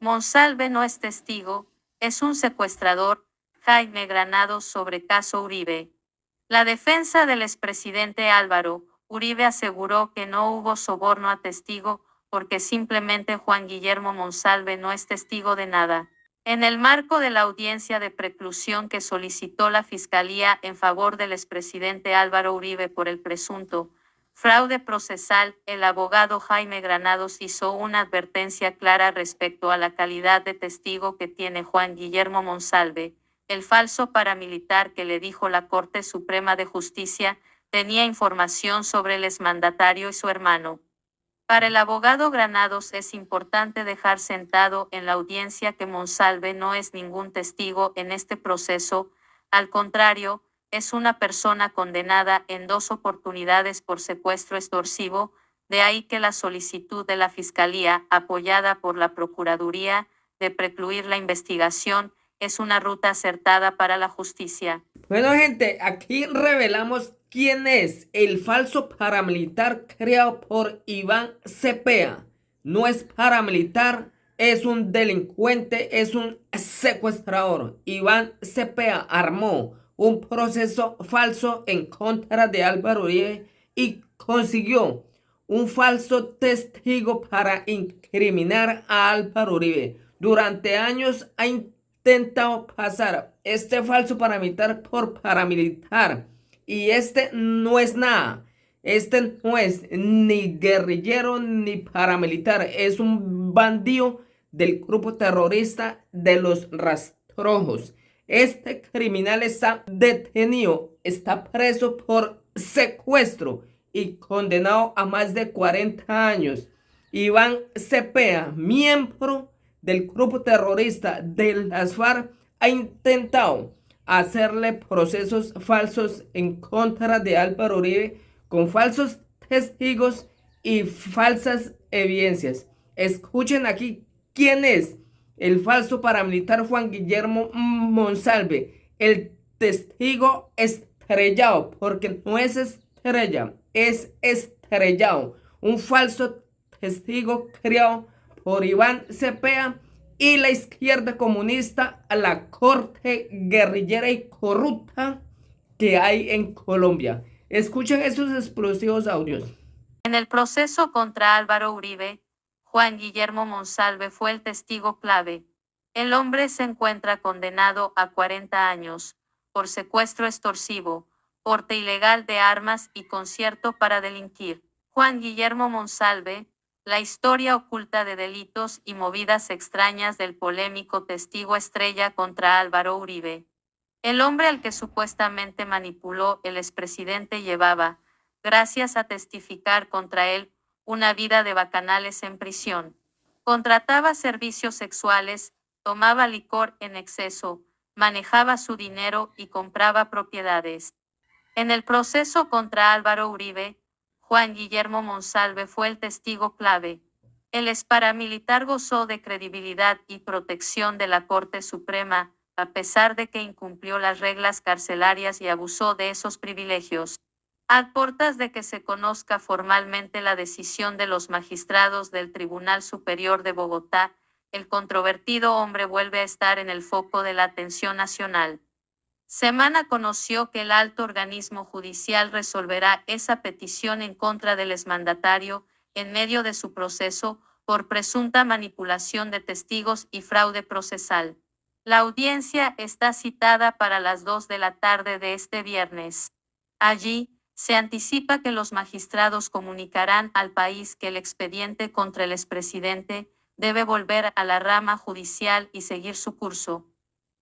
Monsalve no es testigo, es un secuestrador, Jaime Granados sobre caso Uribe. La defensa del expresidente Álvaro Uribe aseguró que no hubo soborno a testigo porque simplemente Juan Guillermo Monsalve no es testigo de nada. En el marco de la audiencia de preclusión que solicitó la Fiscalía en favor del expresidente Álvaro Uribe por el presunto fraude procesal, el abogado Jaime Granados hizo una advertencia clara respecto a la calidad de testigo que tiene Juan Guillermo Monsalve. El falso paramilitar que le dijo la Corte Suprema de Justicia tenía información sobre el exmandatario y su hermano. Para el abogado Granados es importante dejar sentado en la audiencia que Monsalve no es ningún testigo en este proceso, al contrario, es una persona condenada en 2 oportunidades por secuestro extorsivo, de ahí que la solicitud de la Fiscalía, apoyada por la Procuraduría, de precluir la investigación, es una ruta acertada para la justicia. Bueno, gente, aquí revelamos quién es el falso paramilitar creado por Iván Cepeda. No es paramilitar, es un delincuente, es un secuestrador. Iván Cepeda armó un proceso falso en contra de Álvaro Uribe y consiguió un falso testigo para incriminar a Álvaro Uribe. Durante años ha intentado pasar este falso paramilitar por paramilitar. Y este no es nada. Este no es ni guerrillero ni paramilitar. Es un bandido del grupo terrorista de los Rastrojos. Este criminal está detenido, está preso por secuestro y condenado a más de 40 años. Iván Cepeda, miembro del grupo terrorista de las FARC, ha intentado hacerle procesos falsos en contra de Álvaro Uribe con falsos testigos y falsas evidencias. Escuchen aquí quién es el falso paramilitar Juan Guillermo Monsalve, el testigo estrellado, porque no es estrella, es estrellado, un falso testigo creado por Iván Cepeda y la izquierda comunista a la corte guerrillera y corrupta que hay en Colombia. Escuchen esos explosivos audios. En el proceso contra Álvaro Uribe, Juan Guillermo Monsalve fue el testigo clave. El hombre se encuentra condenado a 40 años por secuestro extorsivo, porte ilegal de armas y concierto para delinquir. Juan Guillermo Monsalve, la historia oculta de delitos y movidas extrañas del polémico testigo estrella contra Álvaro Uribe. El hombre al que supuestamente manipuló el expresidente llevaba, gracias a testificar contra él, una vida de bacanales en prisión. Contrataba servicios sexuales, tomaba licor en exceso, manejaba su dinero y compraba propiedades. En el proceso contra Álvaro Uribe, Juan Guillermo Monsalve fue el testigo clave. El exparamilitar gozó de credibilidad y protección de la Corte Suprema, a pesar de que incumplió las reglas carcelarias y abusó de esos privilegios. A portas de que se conozca formalmente la decisión de los magistrados del Tribunal Superior de Bogotá, el controvertido hombre vuelve a estar en el foco de la atención nacional. Semana conoció que el alto organismo judicial resolverá esa petición en contra del exmandatario en medio de su proceso por presunta manipulación de testigos y fraude procesal. La audiencia está citada para las 2 de la tarde de este viernes. Allí, se anticipa que los magistrados comunicarán al país que el expediente contra el expresidente debe volver a la rama judicial y seguir su curso.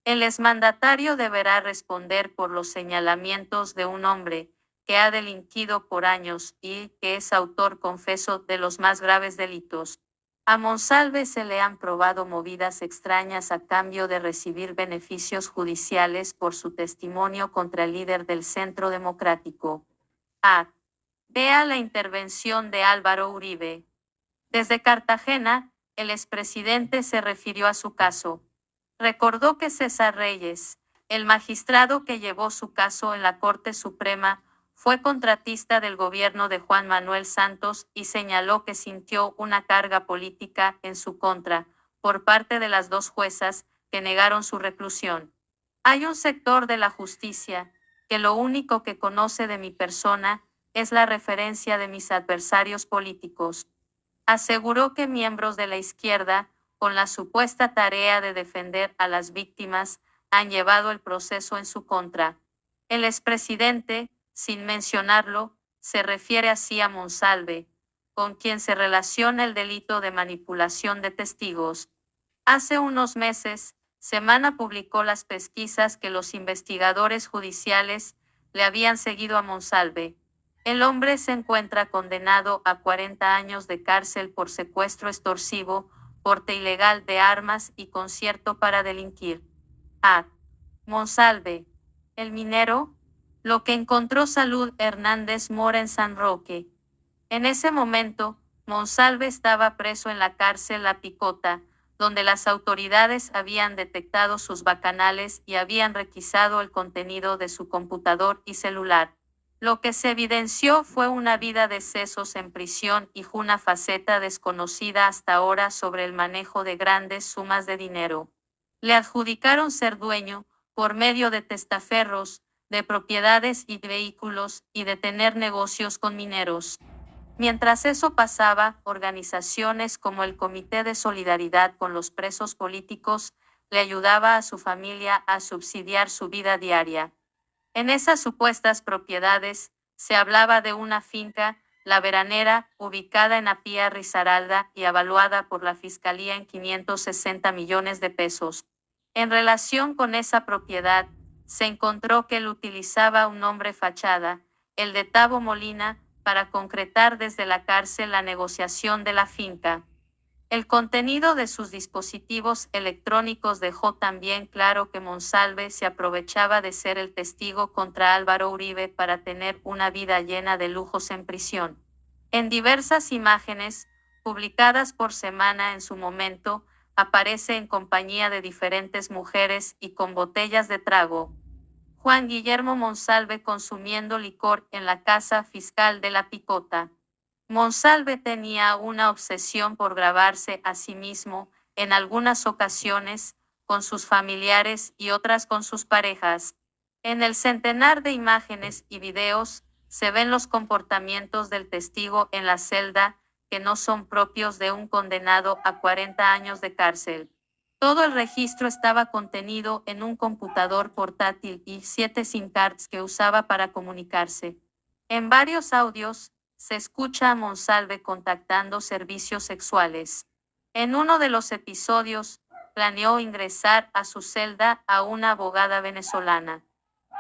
El exmandatario deberá responder por los señalamientos de un hombre que ha delinquido por años y que es autor confeso de los más graves delitos. A Monsalve se le han probado movidas extrañas a cambio de recibir beneficios judiciales por su testimonio contra el líder del Centro Democrático. Vea la intervención de Álvaro Uribe. Desde Cartagena, el expresidente se refirió a su caso. Recordó que César Reyes, el magistrado que llevó su caso en la Corte Suprema, fue contratista del gobierno de Juan Manuel Santos y señaló que sintió una carga política en su contra, por parte de las dos juezas, que negaron su reclusión. Hay un sector de la justicia que lo único que conoce de mi persona es la referencia de mis adversarios políticos. Aseguró que miembros de la izquierda, con la supuesta tarea de defender a las víctimas, han llevado el proceso en su contra. El expresidente, sin mencionarlo, se refiere así a Monsalve, con quien se relaciona el delito de manipulación de testigos. Hace unos meses, Semana publicó las pesquisas que los investigadores judiciales le habían seguido a Monsalve. El hombre se encuentra condenado a 40 años de cárcel por secuestro extorsivo, porte ilegal de armas y concierto para delinquir. A. Monsalve, el minero, lo que encontró Salud Hernández Mora en San Roque. En ese momento, Monsalve estaba preso en la cárcel La Picota, donde las autoridades habían detectado sus bacanales y habían requisado el contenido de su computador y celular. Lo que se evidenció fue una vida de excesos en prisión y una faceta desconocida hasta ahora sobre el manejo de grandes sumas de dinero. Le adjudicaron ser dueño, por medio de testaferros, de propiedades y vehículos y de tener negocios con mineros. Mientras eso pasaba, organizaciones como el Comité de Solidaridad con los Presos Políticos le ayudaba a su familia a subsidiar su vida diaria. En esas supuestas propiedades, se hablaba de una finca, La Veranera, ubicada en Apía Risaralda y evaluada por la Fiscalía en 560 millones de pesos. En relación con esa propiedad, se encontró que él utilizaba un nombre fachada, el de Tabo Molina, para concretar desde la cárcel la negociación de la finca. El contenido de sus dispositivos electrónicos dejó también claro que Monsalve se aprovechaba de ser el testigo contra Álvaro Uribe para tener una vida llena de lujos en prisión. En diversas imágenes, publicadas por Semana en su momento, aparece en compañía de diferentes mujeres y con botellas de trago. Juan Guillermo Monsalve consumiendo licor en la casa fiscal de La Picota. Monsalve tenía una obsesión por grabarse a sí mismo, en algunas ocasiones, con sus familiares y otras con sus parejas. En el centenar de imágenes y videos, se ven los comportamientos del testigo en la celda, que no son propios de un condenado a 40 años de cárcel. Todo el registro estaba contenido en un computador portátil y 7 SIM cards que usaba para comunicarse. En varios audios, se escucha a Monsalve contactando servicios sexuales. En uno de los episodios, planeó ingresar a su celda a una abogada venezolana.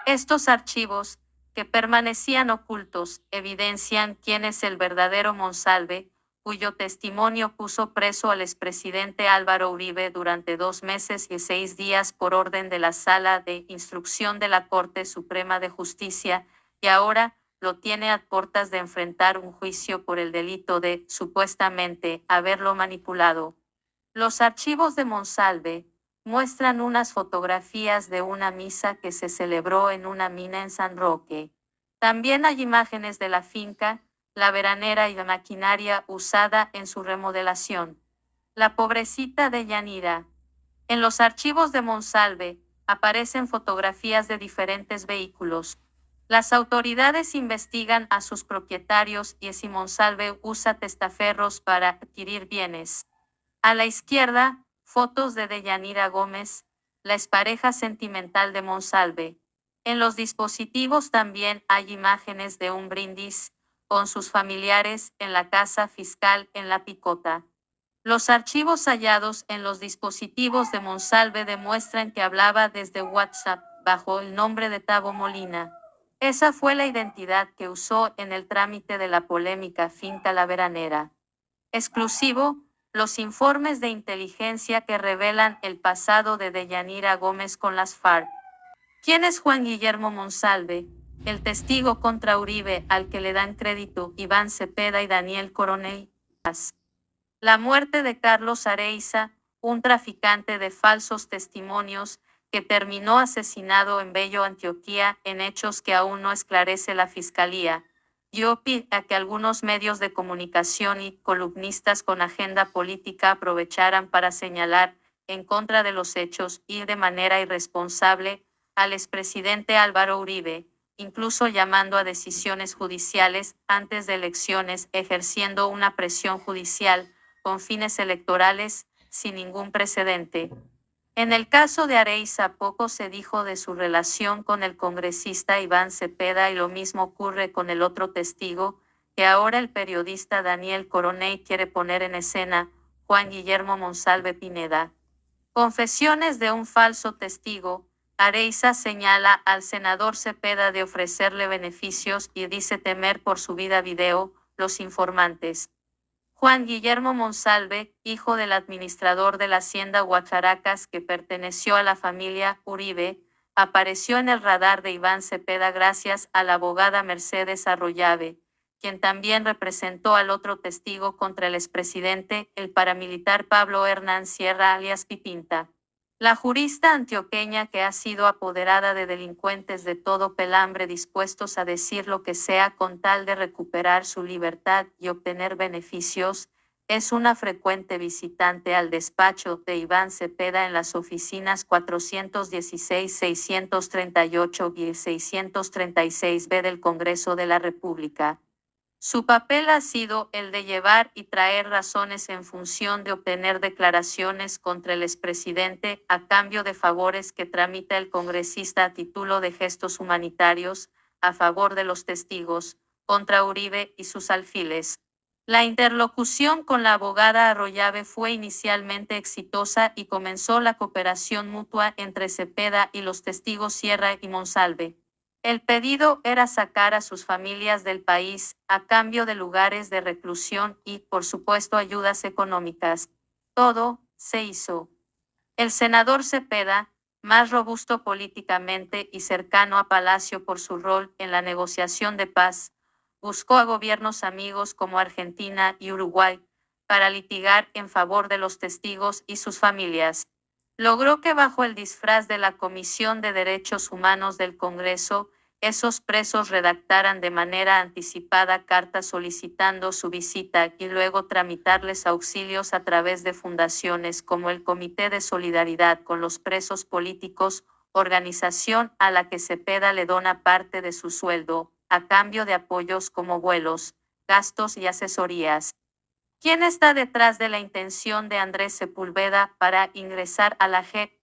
Estos archivos, que permanecían ocultos, evidencian quién es el verdadero Monsalve, cuyo testimonio puso preso al expresidente Álvaro Uribe durante 2 meses y 6 días por orden de la Sala de Instrucción de la Corte Suprema de Justicia, y ahora lo tiene a puertas de enfrentar un juicio por el delito de, supuestamente, haberlo manipulado. Los archivos de Monsalve muestran unas fotografías de una misa que se celebró en una mina en San Roque. También hay imágenes de la finca, La Veranera y la maquinaria usada en su remodelación. La pobrecita de Yanira. En los archivos de Monsalve aparecen fotografías de diferentes vehículos. Las autoridades investigan a sus propietarios y si Monsalve usa testaferros para adquirir bienes. A la izquierda, fotos de Deyanira Gómez, la expareja sentimental de Monsalve. En los dispositivos también hay imágenes de un brindis con sus familiares en la casa fiscal en La Picota. Los archivos hallados en los dispositivos de Monsalve demuestran que hablaba desde WhatsApp bajo el nombre de Tabo Molina. Esa fue la identidad que usó en el trámite de la polémica finca La Veranera. Exclusivo, los informes de inteligencia que revelan el pasado de Deyanira Gómez con las FARC. ¿Quién es Juan Guillermo Monsalve? El testigo contra Uribe al que le dan crédito Iván Cepeda y Daniel Coronel. La muerte de Carlos Areiza, un traficante de falsos testimonios, que terminó asesinado en Bello, Antioquia, en hechos que aún no esclarece la Fiscalía. dio pie a que algunos medios de comunicación y columnistas con agenda política aprovecharan para señalar en contra de los hechos y de manera irresponsable al expresidente Álvaro Uribe, incluso llamando a decisiones judiciales antes de elecciones, ejerciendo una presión judicial con fines electorales sin ningún precedente. En el caso de Areiza poco se dijo de su relación con el congresista Iván Cepeda y lo mismo ocurre con el otro testigo, que ahora el periodista Daniel Coronel quiere poner en escena, Juan Guillermo Monsalve Pineda. Confesiones de un falso testigo. Areiza señala al senador Cepeda de ofrecerle beneficios y dice temer por su vida. Video, los informantes. Juan Guillermo Monsalve, hijo del administrador de la hacienda Guacharacas que perteneció a la familia Uribe, apareció en el radar de Iván Cepeda gracias a la abogada Mercedes Arroyave, quien también representó al otro testigo contra el expresidente, el paramilitar Pablo Hernán Sierra alias Pipinta. La jurista antioqueña que ha sido apoderada de delincuentes de todo pelambre dispuestos a decir lo que sea con tal de recuperar su libertad y obtener beneficios, es una frecuente visitante al despacho de Iván Cepeda en las oficinas 416, 638 y 636B del Congreso de la República. Su papel ha sido el de llevar y traer razones en función de obtener declaraciones contra el expresidente a cambio de favores que tramita el congresista a título de gestos humanitarios a favor de los testigos, contra Uribe y sus alfiles. La interlocución con la abogada Arroyave fue inicialmente exitosa y comenzó la cooperación mutua entre Cepeda y los testigos Sierra y Monsalve. El pedido era sacar a sus familias del país a cambio de lugares de reclusión y, por supuesto, ayudas económicas. Todo se hizo. El senador Cepeda, más robusto políticamente y cercano a Palacio por su rol en la negociación de paz, buscó a gobiernos amigos como Argentina y Uruguay para litigar en favor de los testigos y sus familias. Logró que bajo el disfraz de la Comisión de Derechos Humanos del Congreso, esos presos redactaran de manera anticipada cartas solicitando su visita y luego tramitarles auxilios a través de fundaciones como el Comité de Solidaridad con los Presos Políticos, organización a la que Cepeda le dona parte de su sueldo, a cambio de apoyos como vuelos, gastos y asesorías. ¿Quién está detrás de la intención de Andrés Sepúlveda para ingresar a la JEP?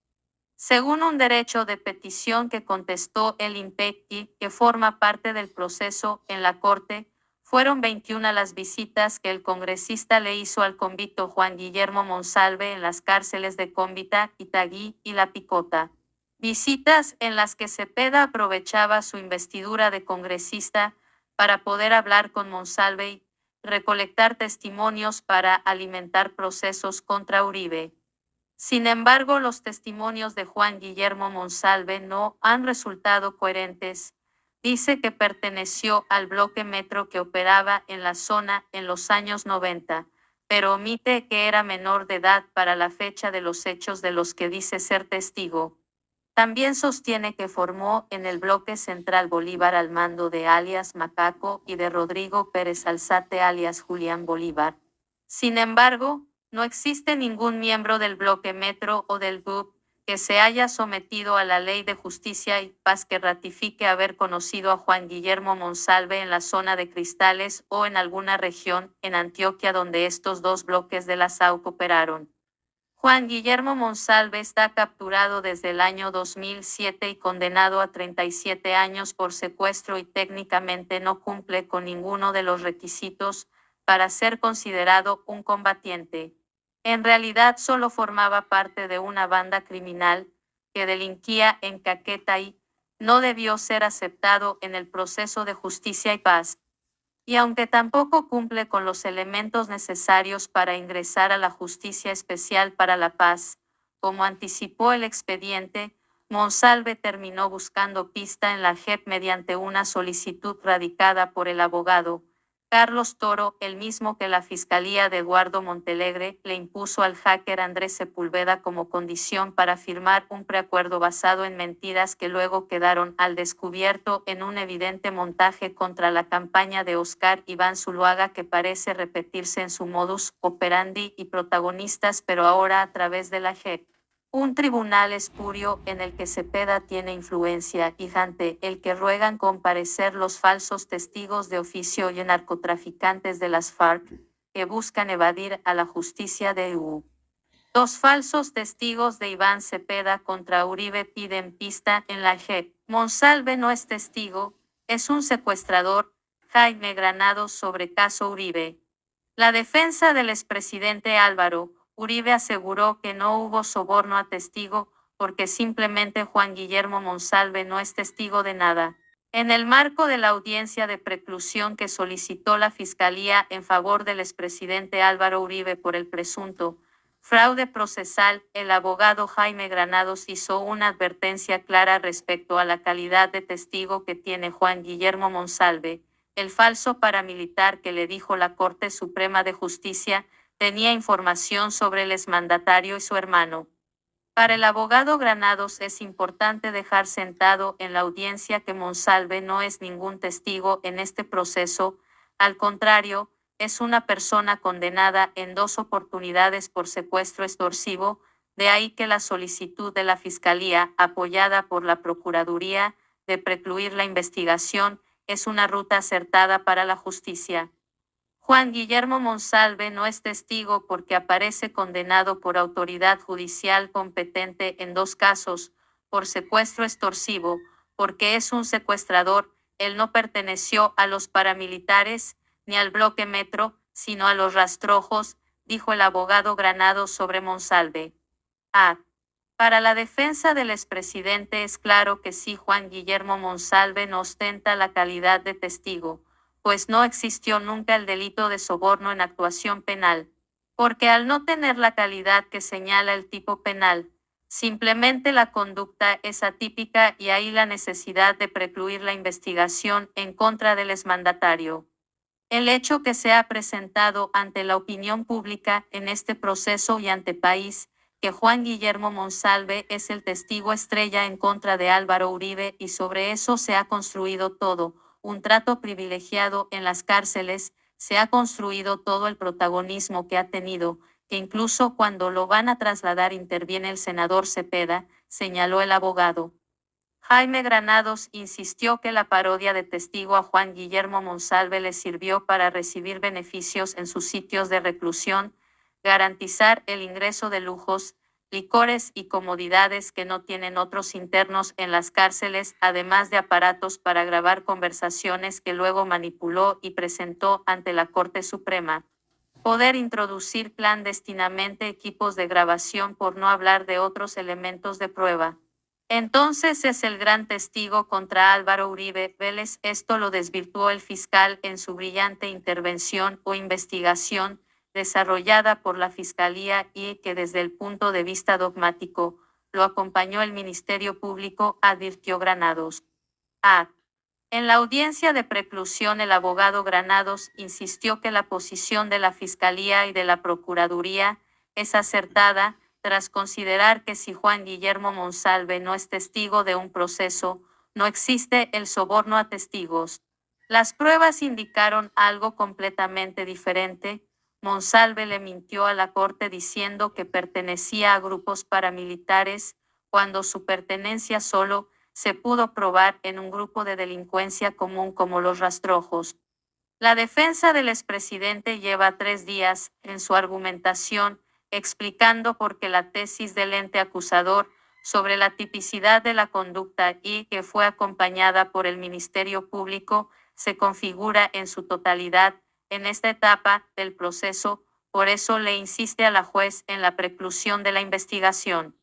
Según un derecho de petición que contestó el INPEC, que forma parte del proceso en la Corte, fueron 21 las visitas que el congresista le hizo al convicto Juan Guillermo Monsalve en las cárceles de Cómbita, Itagüí y La Picota. Visitas en las que Cepeda aprovechaba su investidura de congresista para poder hablar con Monsalve y recolectar testimonios para alimentar procesos contra Uribe. Sin embargo, los testimonios de Juan Guillermo Monsalve no han resultado coherentes. Dice que perteneció al bloque metro que operaba en la zona en los años 90, pero omite que era menor de edad para la fecha de los hechos de los que dice ser testigo. También sostiene que formó en el bloque central Bolívar al mando de alias Macaco y de Rodrigo Pérez Alzate alias Julián Bolívar. Sin embargo, no existe ningún miembro del bloque metro o del GUP que se haya sometido a la Ley de Justicia y Paz que ratifique haber conocido a Juan Guillermo Monsalve en la zona de Cristales o en alguna región en Antioquia donde estos dos bloques de la SAUC operaron. Juan Guillermo Monsalve está capturado desde el año 2007 y condenado a 37 años por secuestro y técnicamente no cumple con ninguno de los requisitos para ser considerado un combatiente. En realidad solo formaba parte de una banda criminal que delinquía en Caquetá y no debió ser aceptado en el proceso de justicia y paz. Y aunque tampoco cumple con los elementos necesarios para ingresar a la Justicia Especial para la Paz, como anticipó el expediente, Monsalve terminó buscando pista en la JEP mediante una solicitud radicada por el abogado Carlos Toro, el mismo que la Fiscalía de Eduardo Montalegre le impuso al hacker Andrés Sepúlveda como condición para firmar un preacuerdo basado en mentiras que luego quedaron al descubierto en un evidente montaje contra la campaña de Óscar Iván Zuluaga que parece repetirse en su modus operandi y protagonistas, pero ahora a través de la JEP. Un tribunal espurio en el que Cepeda tiene influencia y ante el que ruegan comparecer los falsos testigos de oficio y narcotraficantes de las FARC, que buscan evadir a la justicia de EU. Los falsos testigos de Iván Cepeda contra Uribe piden pista en la JEP. Monsalve no es testigo, es un secuestrador. Jaime Granados sobre caso Uribe. La defensa del expresidente Álvaro Uribe aseguró que no hubo soborno a testigo porque simplemente Juan Guillermo Monsalve no es testigo de nada. En el marco de la audiencia de preclusión que solicitó la Fiscalía en favor del expresidente Álvaro Uribe por el presunto fraude procesal, el abogado Jaime Granados hizo una advertencia clara respecto a la calidad de testigo que tiene Juan Guillermo Monsalve, el falso paramilitar que le dijo la Corte Suprema de Justicia tenía información sobre el exmandatario y su hermano. Para el abogado Granados es importante dejar sentado en la audiencia que Monsalve no es ningún testigo en este proceso, al contrario, es una persona condenada en 2 oportunidades por secuestro extorsivo, de ahí que la solicitud de la Fiscalía, apoyada por la Procuraduría, de precluir la investigación, es una ruta acertada para la justicia. Juan Guillermo Monsalve no es testigo porque aparece condenado por autoridad judicial competente en 2 casos, por secuestro extorsivo, porque es un secuestrador, él no perteneció a los paramilitares ni al bloque Metro, sino a los rastrojos, dijo el abogado Granados sobre Monsalve. Para la defensa del expresidente es claro que sí, Juan Guillermo Monsalve no ostenta la calidad de testigo, pues no existió nunca el delito de soborno en actuación penal, porque al no tener la calidad que señala el tipo penal, simplemente la conducta es atípica y hay la necesidad de precluir la investigación en contra del exmandatario. El hecho que se ha presentado ante la opinión pública en este proceso y ante país, que Juan Guillermo Monsalve es el testigo estrella en contra de Álvaro Uribe y sobre eso se ha construido todo, un trato privilegiado en las cárceles, se ha construido todo el protagonismo que ha tenido, que incluso cuando lo van a trasladar interviene el senador Cepeda, señaló el abogado. Jaime Granados insistió que la parodia de testigo a Juan Guillermo Monsalve le sirvió para recibir beneficios en sus sitios de reclusión, garantizar el ingreso de lujos, licores y comodidades que no tienen otros internos en las cárceles, además de aparatos para grabar conversaciones que luego manipuló y presentó ante la Corte Suprema. Poder introducir clandestinamente equipos de grabación por no hablar de otros elementos de prueba. Entonces es el gran testigo contra Álvaro Uribe Vélez. Esto lo desvirtuó el fiscal en su brillante intervención o investigación desarrollada por la Fiscalía y que desde el punto de vista dogmático lo acompañó el Ministerio Público, advirtió Granados. En la audiencia de preclusión el abogado Granados insistió que la posición de la Fiscalía y de la Procuraduría es acertada, tras considerar que si Juan Guillermo Monsalve no es testigo de un proceso, no existe el soborno a testigos. Las pruebas indicaron algo completamente diferente. Monsalve le mintió a la Corte diciendo que pertenecía a grupos paramilitares, cuando su pertenencia solo se pudo probar en un grupo de delincuencia común como los rastrojos. La defensa del expresidente lleva 3 días en su argumentación, explicando por qué la tesis del ente acusador sobre la tipicidad de la conducta y que fue acompañada por el Ministerio Público se configura en su totalidad en esta etapa del proceso, por eso le insiste a la juez en la preclusión de la investigación.